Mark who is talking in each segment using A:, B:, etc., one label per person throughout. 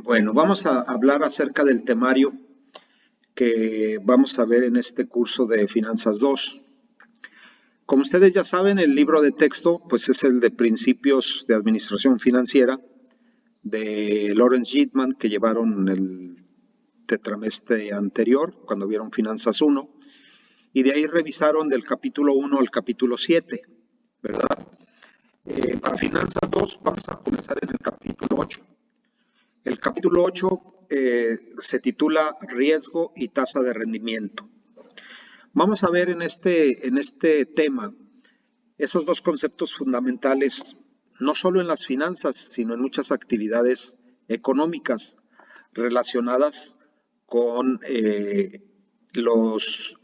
A: Bueno, vamos a hablar acerca del temario que vamos a ver en este curso de Finanzas 2. Como ustedes ya saben, el libro de texto pues es el de Principios de Administración Financiera de Lawrence Yitman, que llevaron el tetramestre anterior cuando vieron Finanzas 1, y de ahí revisaron del capítulo 1 al capítulo 7, ¿verdad? Para Finanzas 2 vamos a comenzar en el capítulo 8. El capítulo 8 se titula Riesgo y tasa de rendimiento. Vamos a ver en este tema esos dos conceptos fundamentales, no solo en las finanzas, sino en muchas actividades económicas relacionadas con los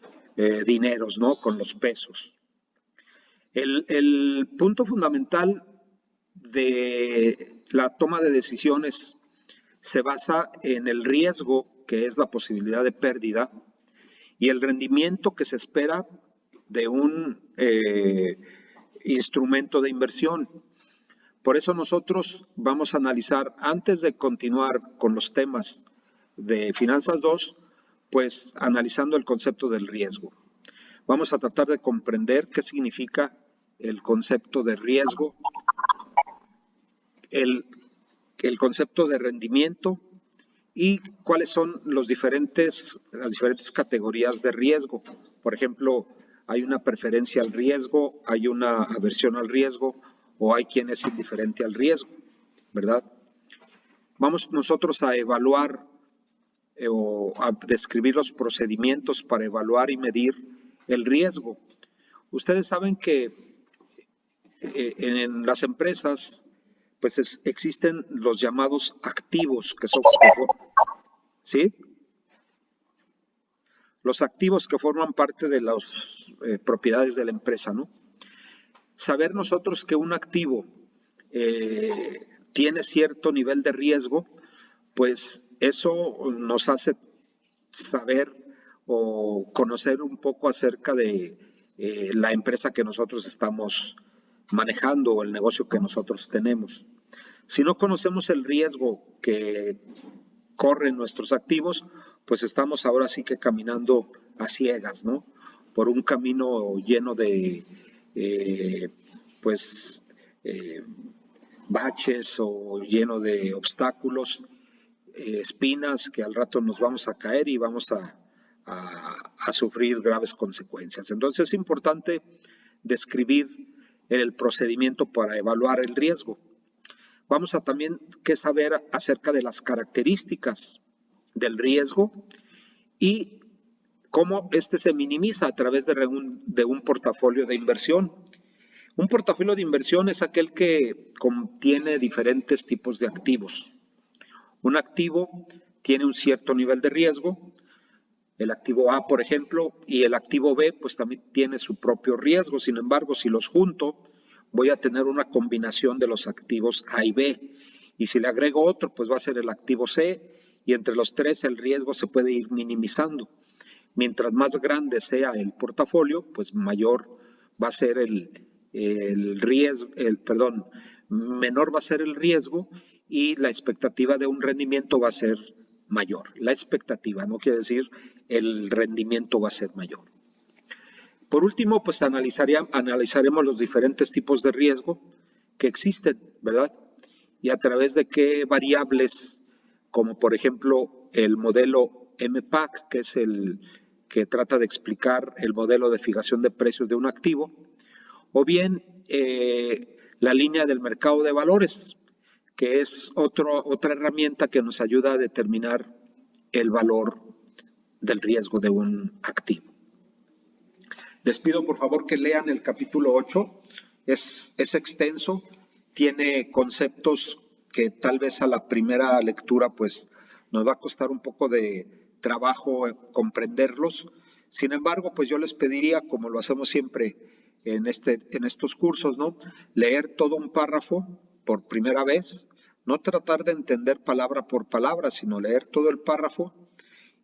A: dineros, ¿no? Con los pesos. El punto fundamental de la toma de decisiones se basa en el riesgo, que es la posibilidad de pérdida, y el rendimiento que se espera de un instrumento de inversión. Por eso nosotros vamos a analizar, antes de continuar con los temas de Finanzas 2, pues analizando el concepto del riesgo. Vamos a tratar de comprender qué significa el concepto de riesgo, el, el concepto de rendimiento y cuáles son las diferentes categorías de riesgo. Por ejemplo, hay una preferencia al riesgo, hay una aversión al riesgo o hay quien es indiferente al riesgo, ¿verdad? Vamos nosotros a evaluar o a describir los procedimientos para evaluar y medir el riesgo. Ustedes saben que en las empresas pues existen los llamados activos, que son, ¿sí? Los activos que forman parte de las propiedades de la empresa, ¿no? Saber nosotros que un activo tiene cierto nivel de riesgo, pues eso nos hace saber o conocer un poco acerca de la empresa que nosotros estamos manejando o el negocio que nosotros tenemos. Si no conocemos el riesgo que corren nuestros activos, pues estamos ahora sí que caminando a ciegas, ¿no? Por un camino lleno de, pues, baches o lleno de obstáculos, espinas que al rato nos vamos a caer y vamos a sufrir graves consecuencias. Entonces es importante describir el procedimiento para evaluar el riesgo. Vamos a también que saber acerca de las características del riesgo y cómo este se minimiza a través de un portafolio de inversión. Un portafolio de inversión es aquel que contiene diferentes tipos de activos. Un activo tiene un cierto nivel de riesgo, el activo A, por ejemplo, y el activo B, pues también tiene su propio riesgo. Sin embargo, si los junto, voy a tener una combinación de los activos A y B. Y si le agrego otro, pues va a ser el activo C, y entre los tres el riesgo se puede ir minimizando. Mientras más grande sea el portafolio, pues mayor va a ser el riesgo, menor va a ser el riesgo y la expectativa de un rendimiento va a ser mayor. La expectativa no quiere decir el rendimiento va a ser mayor. Por último, pues analizaremos los diferentes tipos de riesgo que existen, ¿verdad? Y a través de qué variables, como por ejemplo el modelo MPAC, que es el que trata de explicar el modelo de fijación de precios de un activo, o bien la línea del mercado de valores, que es otra herramienta que nos ayuda a determinar el valor del riesgo de un activo. Les pido por favor que lean el capítulo 8, es extenso, tiene conceptos que tal vez a la primera lectura pues nos va a costar un poco de trabajo comprenderlos. Sin embargo, pues yo les pediría, como lo hacemos siempre en estos cursos, ¿no? Leer todo un párrafo por primera vez, no tratar de entender palabra por palabra, sino leer todo el párrafo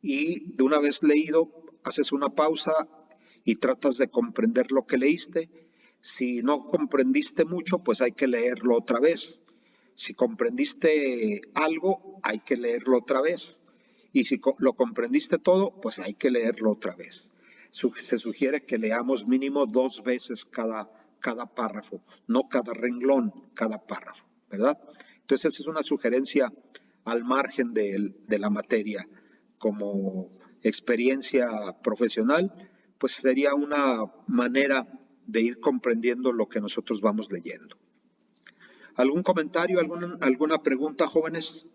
A: y de una vez leído haces una pausa y tratas de comprender lo que leíste. Si no comprendiste mucho, pues hay que leerlo otra vez. Si comprendiste algo, hay que leerlo otra vez. Y si lo comprendiste todo, pues hay que leerlo otra vez. Se sugiere que leamos mínimo 2 veces cada párrafo, no cada renglón, cada párrafo, ¿verdad? Entonces es una sugerencia al margen de la materia. Como experiencia profesional, pues sería una manera de ir comprendiendo lo que nosotros vamos leyendo. ¿Algún comentario, alguna pregunta, jóvenes?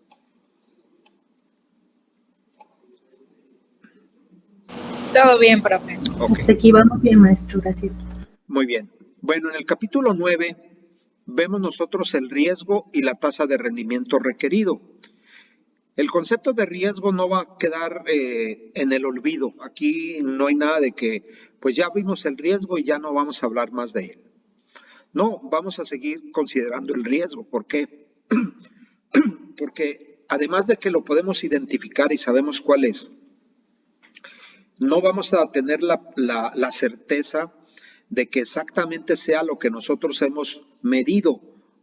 B: Todo bien, profe.
C: Okay. Hasta aquí vamos bien, maestro, gracias.
A: Muy bien. Bueno, en el capítulo 9 vemos nosotros el riesgo y la tasa de rendimiento requerido. El concepto de riesgo no va a quedar en el olvido. Aquí no hay nada de que, pues ya vimos el riesgo y ya no vamos a hablar más de él. No, vamos a seguir considerando el riesgo. ¿Por qué? Porque además de que lo podemos identificar y sabemos cuál es, no vamos a tener la certeza de que exactamente sea lo que nosotros hemos medido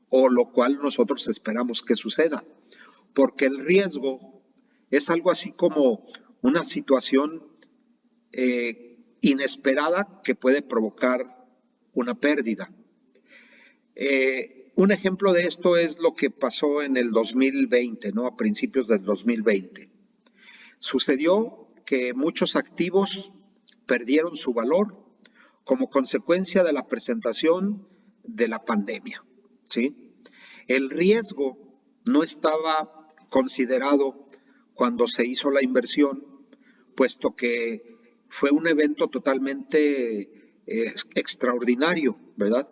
A: o lo cual nosotros esperamos que suceda. Porque el riesgo es algo así como una situación inesperada que puede provocar una pérdida. Un ejemplo de esto es lo que pasó en el 2020, ¿no? A principios del 2020. Sucedió que muchos activos perdieron su valor como consecuencia de la presentación de la pandemia, ¿sí? El riesgo no estaba considerado cuando se hizo la inversión, puesto que fue un evento totalmente extraordinario, ¿verdad?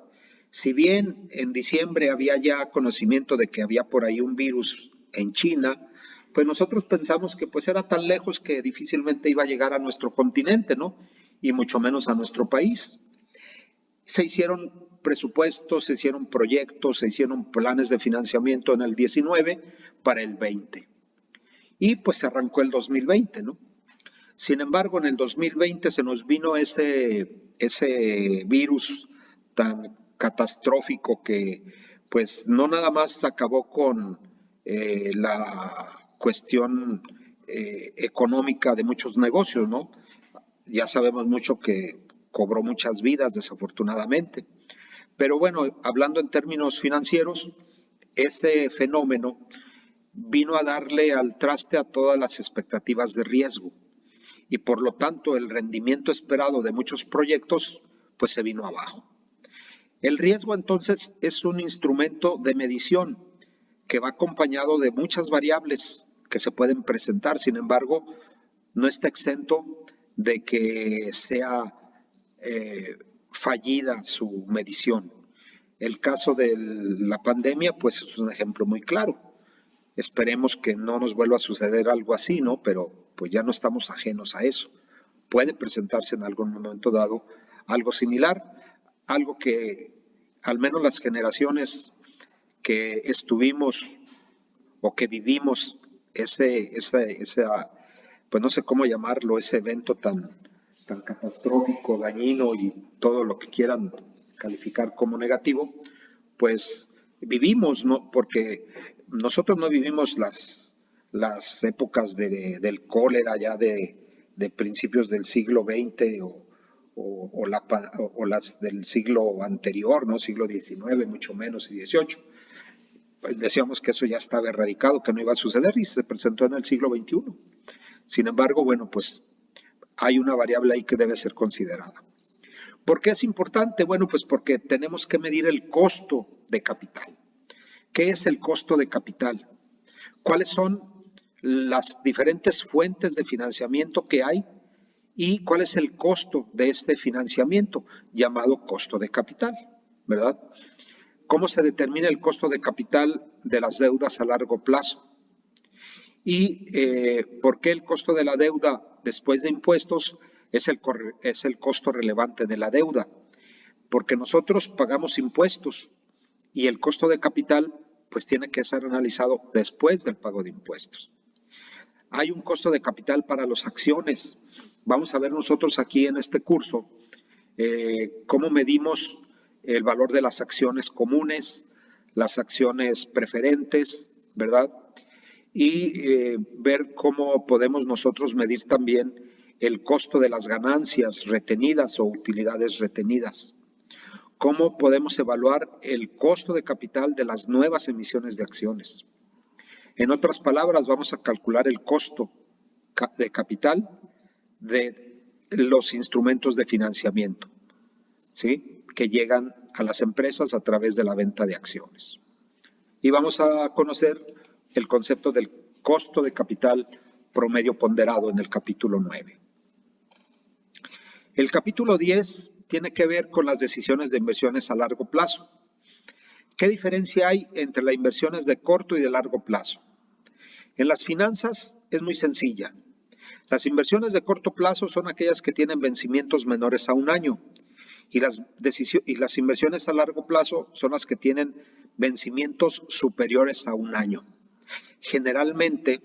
A: Si bien en diciembre había ya conocimiento de que había por ahí un virus en China, pues nosotros pensamos que pues era tan lejos que difícilmente iba a llegar a nuestro continente, ¿no? Y mucho menos a nuestro país. Se hicieron presupuestos, se hicieron proyectos, se hicieron planes de financiamiento en el 19 para el 20. Y pues se arrancó el 2020, ¿no? Sin embargo, en el 2020 se nos vino ese virus tan catastrófico que pues no nada más acabó con la cuestión económica de muchos negocios, ¿no? Ya sabemos mucho que cobró muchas vidas, desafortunadamente. Pero bueno, hablando en términos financieros, ese fenómeno vino a darle al traste a todas las expectativas de riesgo y por lo tanto el rendimiento esperado de muchos proyectos pues se vino abajo. El riesgo entonces es un instrumento de medición que va acompañado de muchas variables que se pueden presentar, sin embargo, no está exento de que sea fallida su medición. El caso de la pandemia pues es un ejemplo muy claro. Esperemos que no nos vuelva a suceder algo así, ¿no? Pero pues ya no estamos ajenos a eso. Puede presentarse en algún momento dado algo similar, algo que al menos las generaciones que estuvimos o que vivimos pues no sé cómo llamarlo, ese evento tan catastrófico, dañino y todo lo que quieran calificar como negativo, pues vivimos, ¿no? Porque nosotros no vivimos las épocas del cólera ya de principios del siglo XX o las del siglo anterior, ¿no? Siglo XIX, mucho menos, y XVIII. Pues decíamos que eso ya estaba erradicado, que no iba a suceder y se presentó en el siglo XXI. Sin embargo, bueno, pues hay una variable ahí que debe ser considerada. ¿Por qué es importante? Bueno, pues porque tenemos que medir el costo de capital. ¿Qué es el costo de capital? ¿Cuáles son las diferentes fuentes de financiamiento que hay? ¿Y cuál es el costo de este financiamiento llamado costo de capital? ¿Verdad? ¿Cómo se determina el costo de capital de las deudas a largo plazo? ¿Y por qué el costo de la deuda después de impuestos es el costo relevante de la deuda? Porque nosotros pagamos impuestos y el costo de capital pues tiene que ser analizado después del pago de impuestos. Hay un costo de capital para las acciones. Vamos a ver nosotros aquí en este curso cómo medimos el valor de las acciones comunes, las acciones preferentes, ¿verdad? Y ver cómo podemos nosotros medir también el costo de las ganancias retenidas o utilidades retenidas. ¿Cómo podemos evaluar el costo de capital de las nuevas emisiones de acciones? En otras palabras, vamos a calcular el costo de capital de los instrumentos de financiamiento, ¿sí?, que llegan a las empresas a través de la venta de acciones. Y vamos a conocer el concepto del costo de capital promedio ponderado en el capítulo 9. El capítulo 10 tiene que ver con las decisiones de inversiones a largo plazo. ¿Qué diferencia hay entre las inversiones de corto y de largo plazo? En las finanzas es muy sencilla. Las inversiones de corto plazo son aquellas que tienen vencimientos menores a un año y las inversiones a largo plazo son las que tienen vencimientos superiores a un año. Generalmente,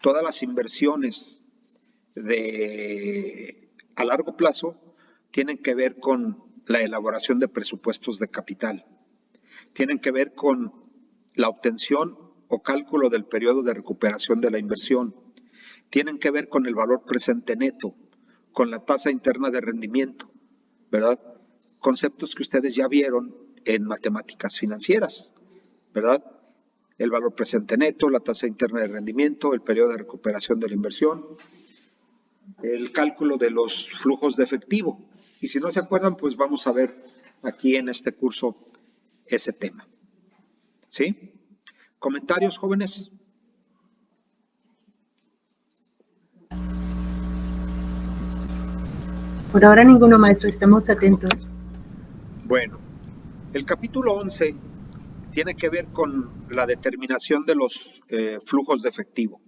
A: todas las inversiones a largo plazo tienen que ver con la elaboración de presupuestos de capital, tienen que ver con la obtención o cálculo del periodo de recuperación de la inversión, tienen que ver con el valor presente neto, con la tasa interna de rendimiento, ¿verdad? Conceptos que ustedes ya vieron en matemáticas financieras, ¿verdad? El valor presente neto, la tasa interna de rendimiento, el periodo de recuperación de la inversión, el cálculo de los flujos de efectivo. Y si no se acuerdan, pues vamos a ver aquí en este curso ese tema. ¿Sí? ¿Comentarios, jóvenes?
C: Por ahora ninguno, maestro, estamos atentos.
A: Bueno, el capítulo 11 tiene que ver con la determinación de los flujos de efectivo.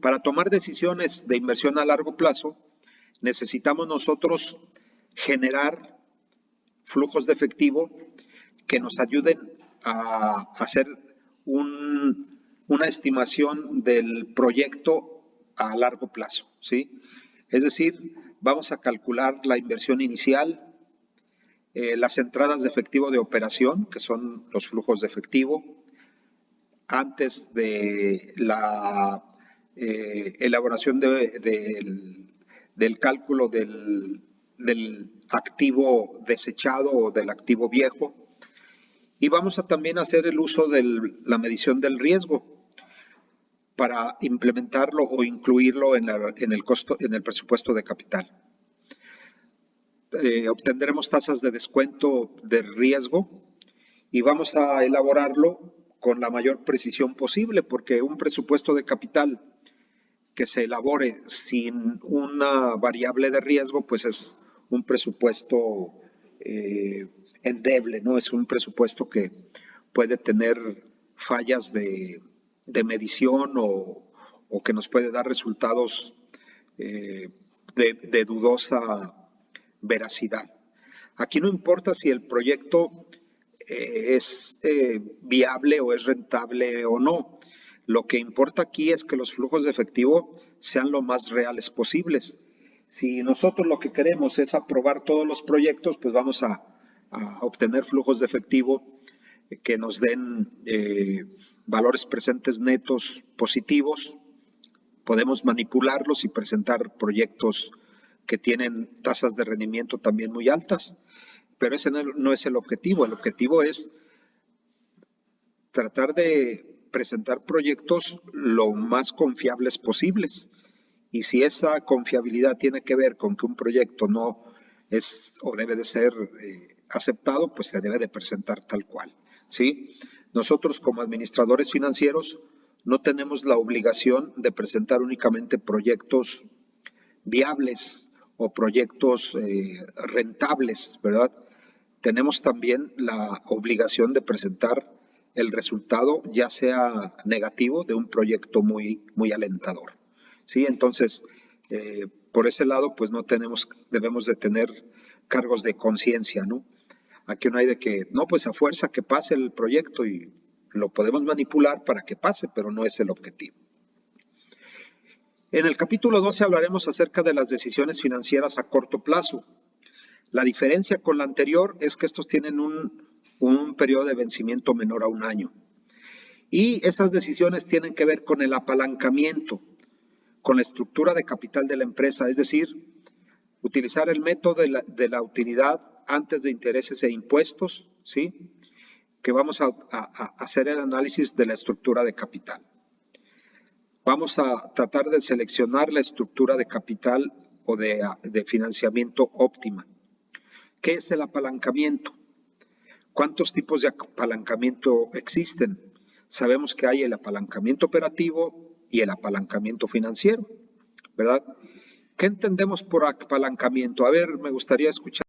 A: Para tomar decisiones de inversión a largo plazo, necesitamos nosotros generar flujos de efectivo que nos ayuden a hacer una estimación del proyecto a largo plazo, ¿sí? Es decir, vamos a calcular la inversión inicial, las entradas de efectivo de operación, que son los flujos de efectivo, antes de la elaboración del cálculo del activo desechado o del activo viejo. Y vamos a también hacer el uso de la medición del riesgo para implementarlo o incluirlo en el presupuesto de capital. Obtendremos tasas de descuento de riesgo y vamos a elaborarlo con la mayor precisión posible, porque un presupuesto de capital que se elabore sin una variable de riesgo, pues es un presupuesto endeble, ¿no? Es un presupuesto que puede tener fallas de medición o que nos puede dar resultados de dudosa veracidad. Aquí no importa si el proyecto es viable o es rentable o no. Lo que importa aquí es que los flujos de efectivo sean lo más reales posibles. Si nosotros lo que queremos es aprobar todos los proyectos, pues vamos a obtener flujos de efectivo que nos den valores presentes netos positivos. Podemos manipularlos y presentar proyectos que tienen tasas de rendimiento también muy altas, pero ese no es el objetivo. El objetivo es tratar de presentar proyectos lo más confiables posibles. Y si esa confiabilidad tiene que ver con que un proyecto no es o debe de ser aceptado, pues se debe de presentar tal cual, ¿sí? Nosotros como administradores financieros no tenemos la obligación de presentar únicamente proyectos viables o proyectos rentables, ¿verdad? Tenemos también la obligación de presentar el resultado, ya sea negativo, de un proyecto muy, muy alentador, ¿sí? Entonces, por ese lado, pues debemos de tener cargos de conciencia, ¿no? Aquí no hay de que, no, pues a fuerza que pase el proyecto y lo podemos manipular para que pase, pero no es el objetivo. En el capítulo 12 hablaremos acerca de las decisiones financieras a corto plazo. La diferencia con la anterior es que estos tienen un un periodo de vencimiento menor a 1 año. Y esas decisiones tienen que ver con el apalancamiento, con la estructura de capital de la empresa, es decir, utilizar el método de la utilidad antes de intereses e impuestos, ¿sí? Que vamos a hacer el análisis de la estructura de capital. Vamos a tratar de seleccionar la estructura de capital o de financiamiento óptima. ¿Qué es el apalancamiento? ¿Cuántos tipos de apalancamiento existen? Sabemos que hay el apalancamiento operativo y el apalancamiento financiero, ¿verdad? ¿Qué entendemos por apalancamiento? A ver, me gustaría escuchar.